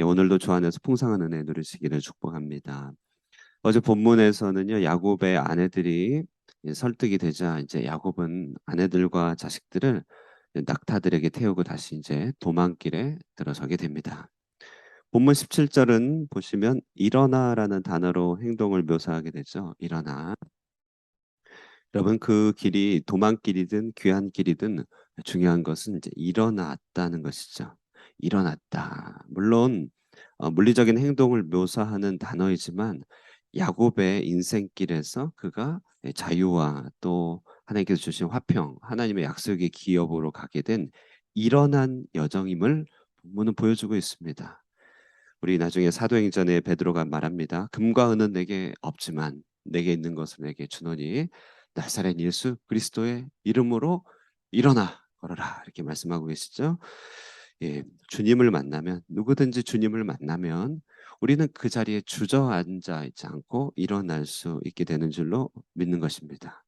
예, 오늘도 주 안에서 풍성한 은혜 누리시기를 축복합니다. 어제 본문에서는요, 야곱의 아내들이 설득이 되자 이제 야곱은 아내들과 자식들을 낙타들에게 태우고 다시 이제 도망길에 들어서게 됩니다. 본문 17절은 보시면 일어나라는 단어로 행동을 묘사하게 되죠. 일어나. 여러분 그 길이 도망길이든 귀한 길이든 중요한 것은 이제 일어났다는 것이죠. 일어났다. 물론 물리적인 행동을 묘사하는 단어이지만 야곱의 인생길에서 그가 자유와 또 하나님께서 주신 화평, 하나님의 약속의 기업으로 가게 된 일어난 여정임을 본문은 보여주고 있습니다. 우리 나중에 사도행전에 베드로가 말합니다. 금과 은은 내게 없지만 내게 있는 것을 내게 주노니 나사렛 예수 그리스도의 이름으로 일어나 걸어라 이렇게 말씀하고 계시죠. 예, 주님을 만나면 누구든지 주님을 만나면 우리는 그 자리에 주저앉아 있지 않고 일어날 수 있게 되는 줄로 믿는 것입니다.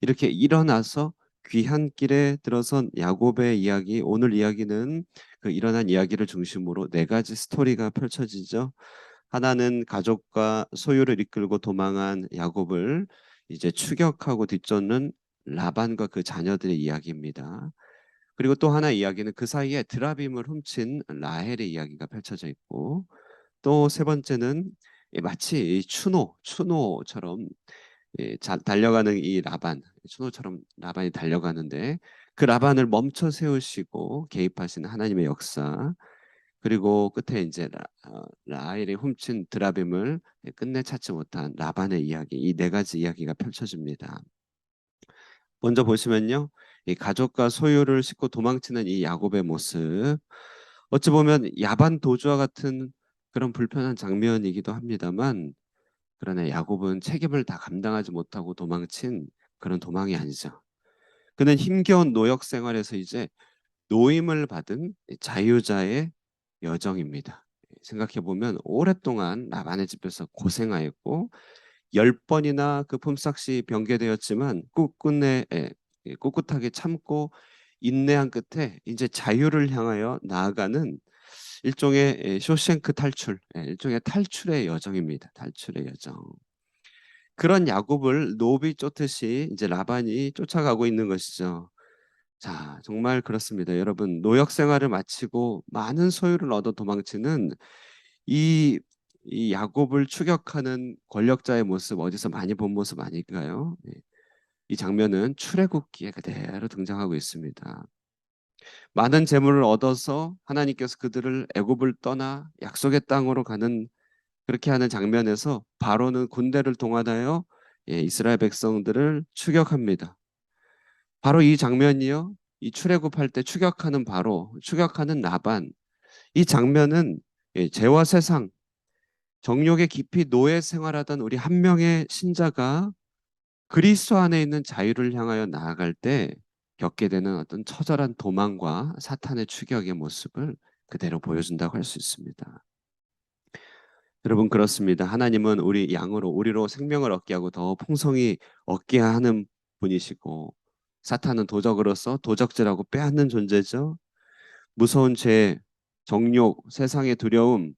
이렇게 일어나서 귀한 길에 들어선 야곱의 이야기, 오늘 이야기는 그 일어난 이야기를 중심으로 네 가지 스토리가 펼쳐지죠. 하나는 가족과 소유를 이끌고 도망한 야곱을 이제 추격하고 뒤쫓는 라반과 그 자녀들의 이야기입니다. 그리고 또 하나 이야기는 그 사이에 드라빔을 훔친 라헬의 이야기가 펼쳐져 있고 또 세 번째는 마치 추노처럼 달려가는 이 라반, 추노처럼 라반이 달려가는데 그 라반을 멈춰 세우시고 개입하시는 하나님의 역사 그리고 끝에 이제 라헬이 훔친 드라빔을 끝내 찾지 못한 라반의 이야기 이 네 가지 이야기가 펼쳐집니다. 먼저 보시면요. 이 가족과 소유를 싣고 도망치는 이 야곱의 모습 어찌 보면 야반 도주와 같은 그런 불편한 장면이기도 합니다만 그러나 야곱은 책임을 다 감당하지 못하고 도망친 그런 도망이 아니죠. 그는 힘겨운 노역 생활에서 이제 노임을 받은 자유자의 여정입니다. 생각해 보면 오랫동안 라반의 집에서 고생하였고 10번이나 그 품삯이 변개되었지만 꿋꿋하게 참고 인내한 끝에 이제 자유를 향하여 나아가는 일종의 쇼생크 탈출, 일종의 탈출의 여정입니다. 탈출의 여정. 그런 야곱을 노비 쫓듯이 이제 라반이 쫓아가고 있는 것이죠. 자, 정말 그렇습니다. 여러분, 노역 생활을 마치고 많은 소유를 얻어 도망치는 이, 이 야곱을 추격하는 권력자의 모습 어디서 많이 본 모습 아닐까요? 이 장면은 출애굽기에 그대로 등장하고 있습니다. 많은 재물을 얻어서 하나님께서 그들을 애굽을 떠나 약속의 땅으로 가는 그렇게 하는 장면에서 바로는 군대를 동원하여 이스라엘 백성들을 추격합니다. 바로 이 장면이요. 이 출애굽할 때 추격하는 바로 추격하는 나반 이 장면은 죄와 세상 정욕에 깊이 노예 생활하던 우리 한 명의 신자가 그리스도 안에 있는 자유를 향하여 나아갈 때 겪게 되는 어떤 처절한 도망과 사탄의 추격의 모습을 그대로 보여준다고 할 수 있습니다. 여러분 그렇습니다. 하나님은 우리 양으로 우리로 생명을 얻게 하고 더 풍성히 얻게 하는 분이시고 사탄은 도적으로서 도적질하고 빼앗는 존재죠. 무서운 죄, 정욕, 세상의 두려움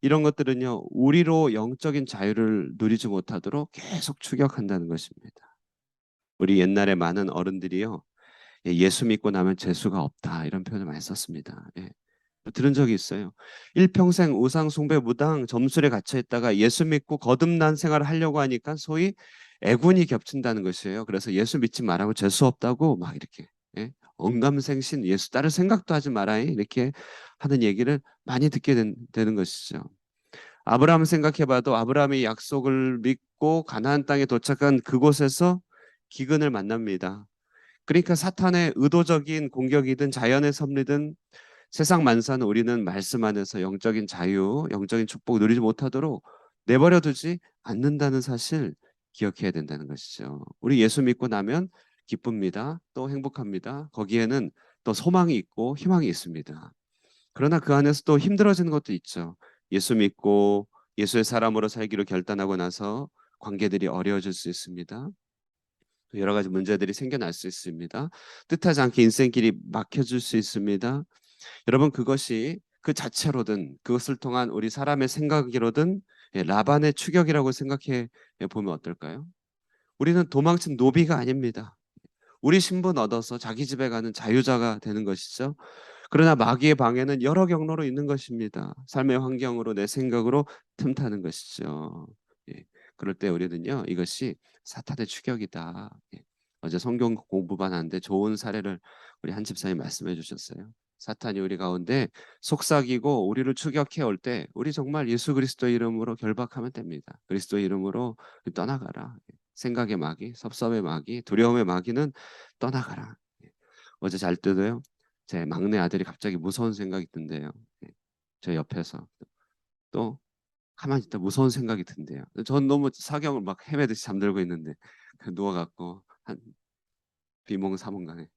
이런 것들은요. 우리로 영적인 자유를 누리지 못하도록 계속 추격한다는 것입니다. 우리 옛날에 많은 어른들이요. 예수 믿고 나면 재수가 없다 이런 표현을 많이 썼습니다. 들은 적이 있어요. 일평생 우상 숭배 무당 점술에 갇혀 있다가 예수 믿고 거듭난 생활을 하려고 하니까 소위 애군이 겹친다는 것이에요. 그래서 예수 믿지 말라고 재수 없다고 막 이렇게 언감생신 예수 따를 생각도 하지 마라 이렇게 하는 얘기를 많이 듣게 되는 것이죠. 아브라함 생각해봐도 아브라함이 약속을 믿고 가나안 땅에 도착한 그곳에서 기근을 만납니다. 그러니까 사탄의 의도적인 공격이든 자연의 섭리든 세상 만사는 우리는 말씀 안에서 영적인 자유, 영적인 축복을 누리지 못하도록 내버려 두지 않는다는 사실 기억해야 된다는 것이죠. 우리 예수 믿고 나면 기쁩니다. 또 행복합니다. 거기에는 또 소망이 있고 희망이 있습니다. 그러나 그 안에서 또 힘들어지는 것도 있죠. 예수 믿고 예수의 사람으로 살기로 결단하고 나서 관계들이 어려워질 수 있습니다. 여러 가지 문제들이 생겨날 수 있습니다. 뜻하지 않게 인생길이 막혀질 수 있습니다. 여러분 그것이 그 자체로든 그것을 통한 우리 사람의 생각이로든 라반의 추격이라고 생각해 보면 어떨까요? 우리는 도망친 노비가 아닙니다. 우리 신분 얻어서 자기 집에 가는 자유자가 되는 것이죠. 그러나 마귀의 방해는 여러 경로로 있는 것입니다. 삶의 환경으로 내 생각으로 틈타는 것이죠. 예. 그럴 때 우리는요, 이것이 사탄의 추격이다. 예. 어제 성경 공부만 하는데 좋은 사례를 우리 한 집사님 말씀해 주셨어요. 사탄이 우리 가운데 속삭이고 우리를 추격해 올 때 우리 정말 예수 그리스도 이름으로 결박하면 됩니다. 그리스도 이름으로 떠나가라. 생각의 마귀, 섭섭의 마귀, 두려움의 마귀는 떠나가라. 예. 어제 잘 때도요. 제 막내 아들이 갑자기 무서운 생각이 든대요. 예. 저 옆에서 또 가만히 있다 무서운 생각이 든대요. 전 너무 사경을 막 헤매듯이 잠들고 있는데 누워갖고 한 비몽사몽간에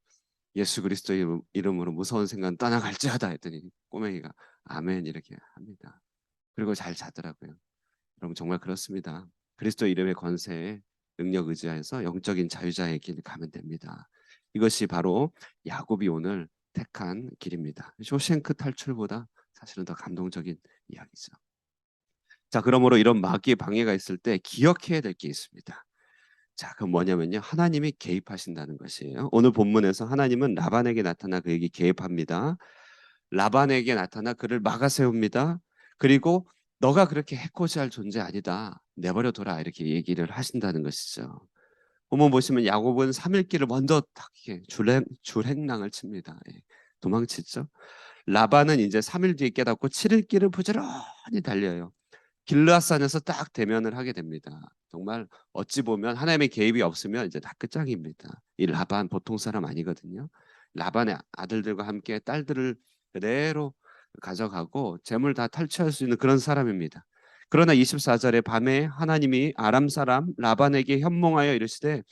예수 그리스도 이름으로 무서운 생각 떠나갈지어다 했더니 꼬맹이가 아멘 이렇게 합니다. 그리고 잘 자더라고요. 여러분 정말 그렇습니다. 그리스도 이름의 권세에 능력 의지하여서 영적인 자유자의 길 가면 됩니다. 이것이 바로 야곱이 오늘 택한 길입니다. 쇼생크 탈출보다 사실은 더 감동적인 이야기죠. 자, 그러므로 이런 마귀의 방해가 있을 때 기억해야 될 게 있습니다. 자, 그럼 뭐냐면요. 하나님이 개입하신다는 것이에요. 오늘 본문에서 하나님은 라반에게 나타나 그에게 개입합니다. 라반에게 나타나 그를 막아 세웁니다. 그리고 너가 그렇게 해코지할 존재 아니다. 내버려 둬라 이렇게 얘기를 하신다는 것이죠. 본문 보시면 야곱은 3일길을 먼저 딱 이렇게 줄행랑을 칩니다. 예, 도망치죠. 라반은 이제 3일 뒤에 깨닫고 7일길을 부지런히 달려요. 길르앗산에서 딱 대면을 하게 됩니다. 정말 어찌 보면 하나님의 개입이 없으면 이제 다 끝장입니다. 이 라반 보통 사람 아니거든요. 라반의 아들들과 함께 딸들을 그대로 가져가고 재물 다 탈취할 수 있는 그런 사람입니다. 그러나 24절에 밤에 하나님이 아람 사람 라반에게 현몽하여 이르시되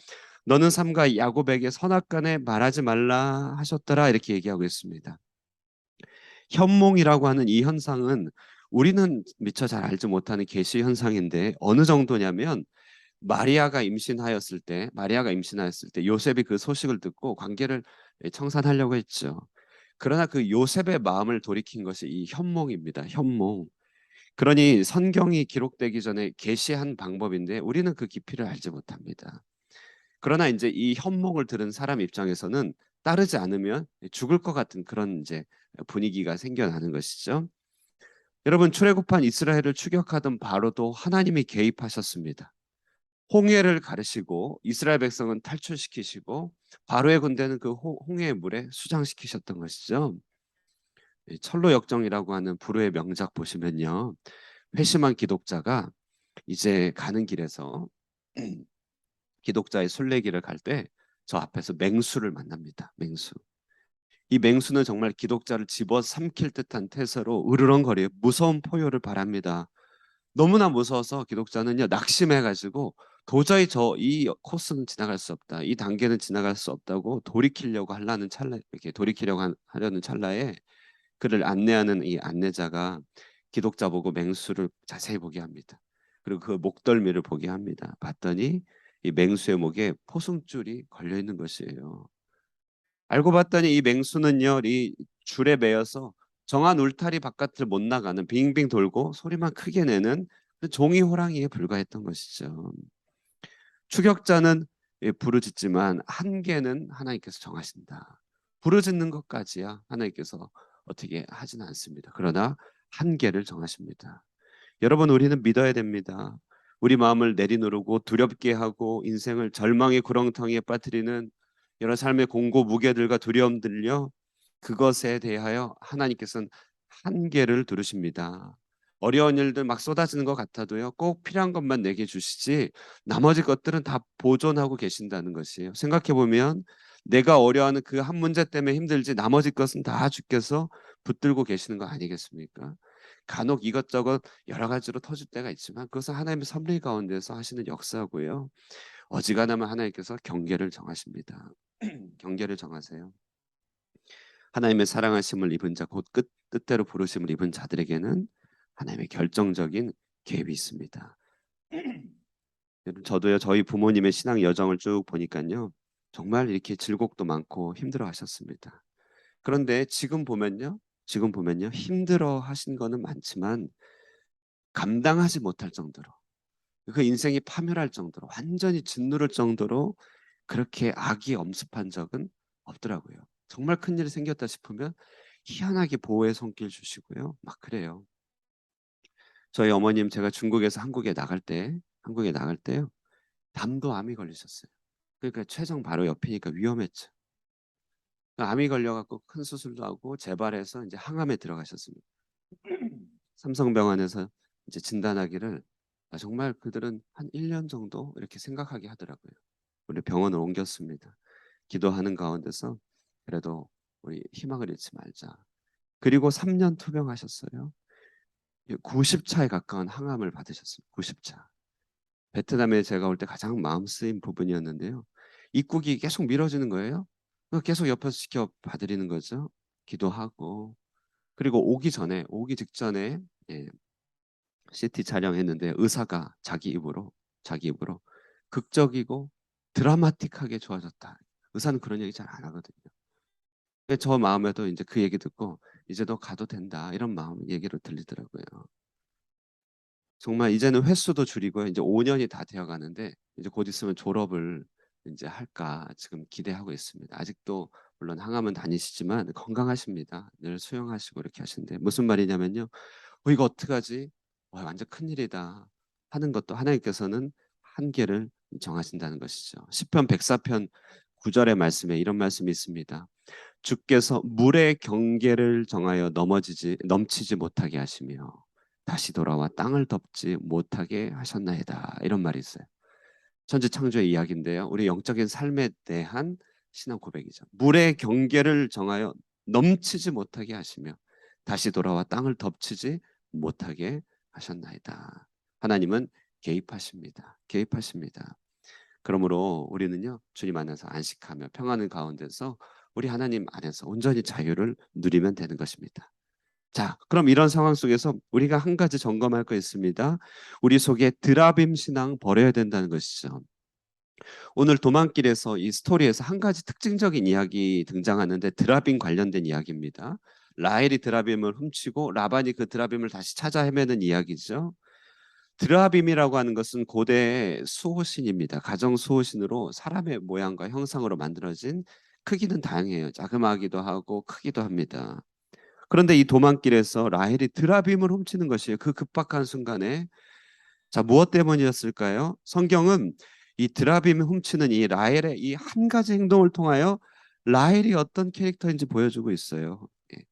너는 삼가 야곱에게 선악간에 말하지 말라 하셨더라 이렇게 얘기하고 있습니다. 현몽이라고 하는 이 현상은 우리는 미처 잘 알지 못하는 계시 현상인데 어느 정도냐면 마리아가 임신하였을 때 요셉이 그 소식을 듣고 관계를 청산하려고 했죠. 그러나 그 요셉의 마음을 돌이킨 것이 이 현몽입니다. 현몽. 그러니 성경이 기록되기 전에 계시한 방법인데 우리는 그 깊이를 알지 못합니다. 그러나 이제 이 현몽을 들은 사람 입장에서는 따르지 않으면 죽을 것 같은 그런 이제 분위기가 생겨나는 것이죠. 여러분 출애굽한 이스라엘을 추격하던 바로도 하나님이 개입하셨습니다. 홍해를 가르시고 이스라엘 백성은 탈출시키시고 바로의 군대는 그 홍해의 물에 수장시키셨던 것이죠. 철로 역정이라고 하는 불후의 명작 보시면요. 회심한 기독자가 이제 가는 길에서 기독자의 순례길을 갈 때 저 앞에서 맹수를 만납니다. 맹수. 이 맹수는 정말 기독자를 집어삼킬 듯한 태세로 으르렁거려 무서운 포효를 바랍니다. 너무나 무서워서 기독자는요 낙심해가지고 도저히 저 이 코스는 지나갈 수 없다, 이 단계는 지나갈 수 없다고 돌이키려고 하려는 찰나 이렇게 하려는 찰나에 그를 안내하는 이 안내자가 기독자 보고 맹수를 자세히 보게 합니다. 그리고 그 목덜미를 보게 합니다. 봤더니 이 맹수의 목에 포승줄이 걸려 있는 것이에요. 알고 봤더니 이 맹수는요, 이 줄에 매여서 정한 울타리 바깥을 못 나가는 빙빙 돌고 소리만 크게 내는 그 종이 호랑이에 불과했던 것이죠. 추격자는 부르짖지만 한계는 하나님께서 정하신다. 부르짖는 것까지야 하나님께서 어떻게 하진 않습니다. 그러나 한계를 정하십니다. 여러분 우리는 믿어야 됩니다. 우리 마음을 내리누르고 두렵게 하고 인생을 절망의 구렁텅이에 빠뜨리는 여러 삶의 공고 무게들과 두려움들요. 그것에 대하여 하나님께서는 한계를 두르십니다. 어려운 일들 막 쏟아지는 것 같아도요. 꼭 필요한 것만 내게 주시지 나머지 것들은 다 보존하고 계신다는 것이에요. 생각해 보면 내가 어려워하는 그 한 문제 때문에 힘들지 나머지 것은 다 주께서 붙들고 계시는 거 아니겠습니까? 간혹 이것저것 여러 가지로 터질 때가 있지만 그것은 하나님의 섭리 가운데서 하시는 역사고요. 어지간하면 하나님께서 경계를 정하십니다. 경계를 정하세요. 하나님의 사랑하심을 입은 자, 곧 뜻대로 부르심을 입은 자들에게는 하나님의 결정적인 계획이 있습니다. 저도요, 저희 부모님의 신앙 여정을 쭉 보니까요, 정말 이렇게 질곡도 많고 힘들어 하셨습니다. 그런데 지금 보면요, 지금 보면요, 힘들어 하신 거는 많지만 감당하지 못할 정도로, 그 인생이 파멸할 정도로, 완전히 짓누를 정도로 그렇게 악이 엄습한 적은 없더라고요. 정말 큰일이 생겼다 싶으면 희한하게 보호의 손길 주시고요. 막 그래요. 저희 어머님, 제가 중국에서 한국에 나갈 때요, 담도암이 걸리셨어요. 그러니까 췌장 바로 옆이니까 위험했죠. 암이 걸려갖고 큰 수술도 하고 재발해서 이제 항암에 들어가셨습니다. 삼성병원에서 이제 진단하기를, 정말 그들은 한 1년 정도 이렇게 생각하게 하더라고요. 우리 병원을 옮겼습니다. 기도하는 가운데서 그래도 우리 희망을 잃지 말자. 그리고 3년 투병하셨어요. 90차에 가까운 항암을 받으셨습니다. 90차. 베트남에 제가 올 때 가장 마음 쓰인 부분이었는데요. 입국이 계속 미뤄지는 거예요. 계속 옆에서 지켜 봐드리는 거죠. 기도하고. 그리고 오기 직전에, 예, CT 촬영했는데 의사가 자기 입으로 극적이고 드라마틱하게 좋아졌다. 의사는 그런 얘기 잘 안 하거든요. 근데 저 마음에도 이제 그 얘기 듣고 이제 너 가도 된다, 이런 마음 얘기로 들리더라고요. 정말 이제는 횟수도 줄이고요. 이제 5년이 다 되어 가는데 이제 곧 있으면 졸업을 이제 할까 지금 기대하고 있습니다. 아직도 물론 항암은 다니시지만 건강하십니다. 늘 수영하시고 이렇게 하시는데, 무슨 말이냐면요. 이거 어떡하지? 와, 완전 큰일이다 하는 것도 하나님께서는 한계를 정하신다는 것이죠. 시편 104편 9절의 말씀에 이런 말씀이 있습니다. 주께서 물의 경계를 정하여 넘치지 못하게 하시며 다시 돌아와 땅을 덮지 못하게 하셨나이다. 이런 말이 있어요. 천지창조의 이야기인데요. 우리 영적인 삶에 대한 신앙 고백이죠. 물의 경계를 정하여 넘치지 못하게 하시며 다시 돌아와 땅을 덮치지 못하게 하셨나이다. 하나님은 개입하십니다. 개입하십니다. 그러므로 우리는요, 주님 안에서 안식하며 평안의 가운데서 우리 하나님 안에서 온전히 자유를 누리면 되는 것입니다. 자, 그럼 이런 상황 속에서 우리가 한 가지 점검할 거 있습니다. 우리 속에 드라빔 신앙 버려야 된다는 것이죠. 오늘 도망길에서 이 스토리에서 한 가지 특징적인 이야기 등장하는데 드라빔 관련된 이야기입니다. 라헬이 드라빔을 훔치고 라반이 그 드라빔을 다시 찾아 헤매는 이야기죠. 드라빔이라고 하는 것은 고대 수호신입니다. 가정 수호신으로 사람의 모양과 형상으로 만들어진, 크기는 다양해요. 자그마하기도 하고 크기도 합니다. 그런데 이 도망길에서 라헬이 드라빔을 훔치는 것이에요. 그 급박한 순간에. 자, 무엇 때문이었을까요? 성경은 이 드라빔 훔치는 이 라헬의 이 한 가지 행동을 통하여 라헬이 어떤 캐릭터인지 보여주고 있어요. 예.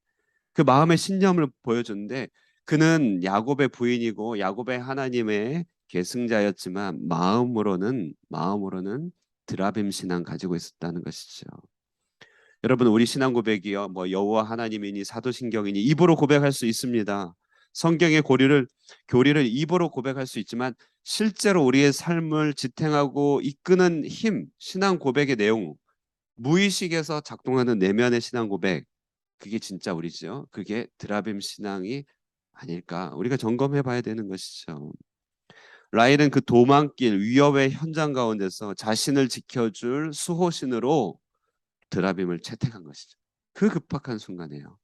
그 마음의 신념을 보여주는데, 그는 야곱의 부인이고 야곱의 하나님의 계승자였지만 마음으로는 드라빔 신앙 가지고 있었다는 것이죠. 여러분, 우리 신앙 고백이요, 뭐 여호와 하나님이니 사도신경이니 입으로 고백할 수 있습니다. 성경의 교리를 입으로 고백할 수 있지만 실제로 우리의 삶을 지탱하고 이끄는 힘, 신앙 고백의 내용, 무의식에서 작동하는 내면의 신앙 고백, 그게 진짜 우리죠. 그게 드라빔 신앙이 아닐까, 우리가 점검해 봐야 되는 것이죠. 라헬은 그 도망길 위협의 현장 가운데서 자신을 지켜줄 수호신으로 드라빔을 채택한 것이죠. 그 급박한 순간에요.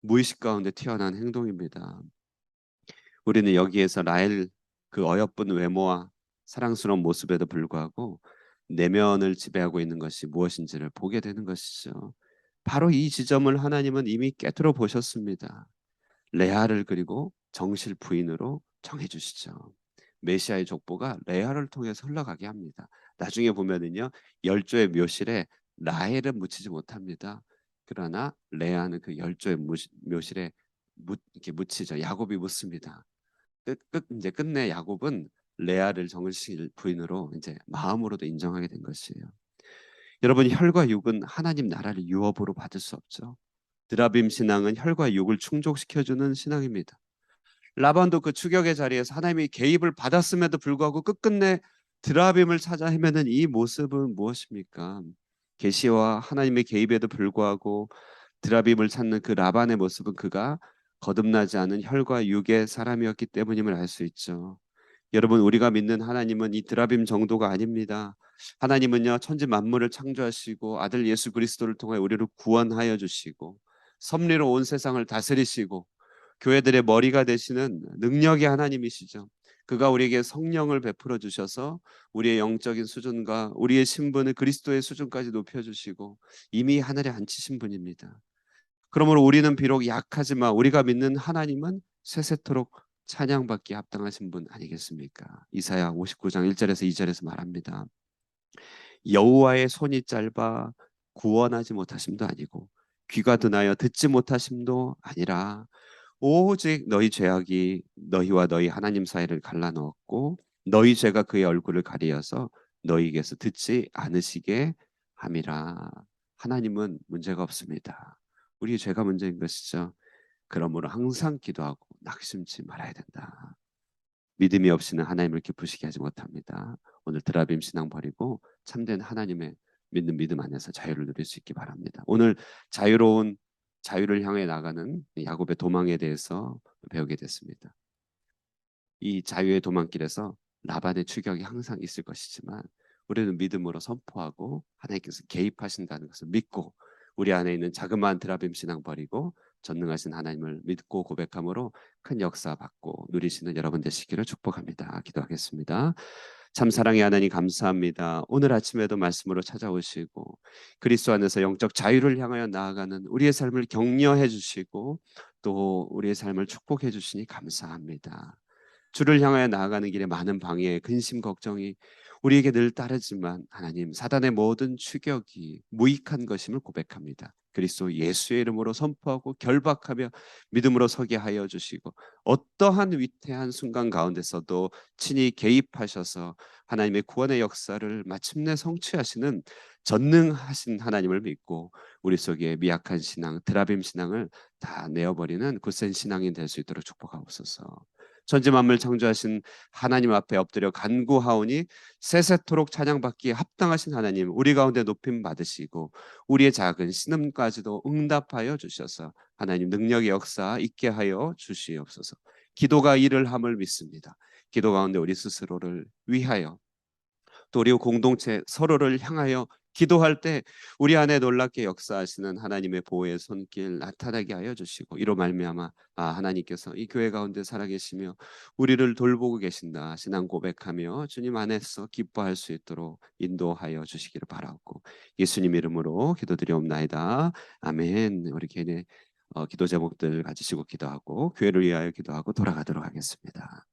무의식 가운데 튀어나온 행동입니다. 우리는 여기에서 라헬 그 어여쁜 외모와 사랑스러운 모습에도 불구하고 내면을 지배하고 있는 것이 무엇인지를 보게 되는 것이죠. 바로 이 지점을 하나님은 이미 깨뜨려 보셨습니다. 레아를 그리고 정실 부인으로 정해주시죠. 메시아의 족보가 레아를 통해서 흘러가게 합니다. 나중에 보면은요, 열조의 묘실에 라헬은 묻히지 못합니다. 그러나 레아는 그 열조의 묘실에 이렇게 묻히죠. 야곱이 묻습니다. 이제 끝내 야곱은 레아를 정실 부인으로 이제 마음으로도 인정하게 된 것이에요. 여러분, 혈과 육은 하나님 나라를 유업으로 받을 수 없죠. 드라빔 신앙은 혈과 육을 충족시켜주는 신앙입니다. 라반도 그 추격의 자리에서 하나님이 개입을 받았음에도 불구하고 끝끝내 드라빔을 찾아 헤매는 이 모습은 무엇입니까? 계시와 하나님의 개입에도 불구하고 드라빔을 찾는 그 라반의 모습은 그가 거듭나지 않은 혈과 육의 사람이었기 때문임을 알 수 있죠. 여러분, 우리가 믿는 하나님은 이 드라빔 정도가 아닙니다. 하나님은요, 천지 만물을 창조하시고 아들 예수 그리스도를 통해 우리를 구원하여 주시고 섭리로 온 세상을 다스리시고 교회들의 머리가 되시는 능력의 하나님이시죠. 그가 우리에게 성령을 베풀어 주셔서 우리의 영적인 수준과 우리의 신분을 그리스도의 수준까지 높여주시고 이미 하늘에 앉히신 분입니다. 그러므로 우리는 비록 약하지만 우리가 믿는 하나님은 세세토록 찬양받기 합당하신 분 아니겠습니까? 이사야 59장 1절에서 2절에서 말합니다. 여호와의 손이 짧아 구원하지 못하심도 아니고 귀가 둔하여 듣지 못하심도 아니라 오직 너희 죄악이 너희와 너희 하나님 사이를 갈라놓았고 너희 죄가 그의 얼굴을 가리어서 너희에게서 듣지 않으시게 함이라. 하나님은 문제가 없습니다. 우리 죄가 문제인 것이죠. 그러므로 항상 기도하고 낙심치 말아야 된다. 믿음이 없이는 하나님을 기쁘시게 하지 못합니다. 오늘 드라빔 신앙 버리고 참된 하나님의 믿는 믿음 안에서 자유를 누릴 수 있기 바랍니다. 오늘 자유로운 자유를 향해 나가는 야곱의 도망에 대해서 배우게 됐습니다. 이 자유의 도망길에서 라반의 추격이 항상 있을 것이지만 우리는 믿음으로 선포하고 하나님께서 개입하신다는 것을 믿고 우리 안에 있는 자그마한 드라빔 신앙 버리고 전능하신 하나님을 믿고 고백함으로 큰 역사 받고 누리시는 여러분 되시기를 축복합니다. 기도하겠습니다. 참 사랑의 하나님 감사합니다. 오늘 아침에도 말씀으로 찾아오시고 그리스도 안에서 영적 자유를 향하여 나아가는 우리의 삶을 격려해 주시고 또 우리의 삶을 축복해 주시니 감사합니다. 주를 향하여 나아가는 길에 많은 방해, 근심, 걱정이 우리에게 늘 따르지만 하나님 사단의 모든 추격이 무익한 것임을 고백합니다. 그리스도 예수의 이름으로 선포하고 결박하며 믿음으로 서게 하여 주시고 어떠한 위태한 순간 가운데서도 친히 개입하셔서 하나님의 구원의 역사를 마침내 성취하시는 전능하신 하나님을 믿고 우리 속에 미약한 신앙, 드라빔 신앙을 다 내어버리는 굳센 신앙이 될 수 있도록 축복하옵소서. 천지 만물 창조하신 하나님 앞에 엎드려 간구하오니 세세토록 찬양받기에 합당하신 하나님 우리 가운데 높임 받으시고 우리의 작은 신음까지도 응답하여 주셔서 하나님 능력의 역사 있게 하여 주시옵소서. 기도가 일을 함을 믿습니다. 기도 가운데 우리 스스로를 위하여 또 우리 공동체 서로를 향하여 기도할 때 우리 안에 놀랍게 역사하시는 하나님의 보호의 손길 나타나게 하여 주시고 이로 말미암아 하나님께서 이 교회 가운데 살아계시며 우리를 돌보고 계신다 신앙 고백하며 주님 안에서 기뻐할 수 있도록 인도하여 주시기를 바라고 예수님 이름으로 기도드리옵나이다. 아멘. 우리 개인의 기도 제목들 가지시고 기도하고 교회를 위하여 기도하고 돌아가도록 하겠습니다.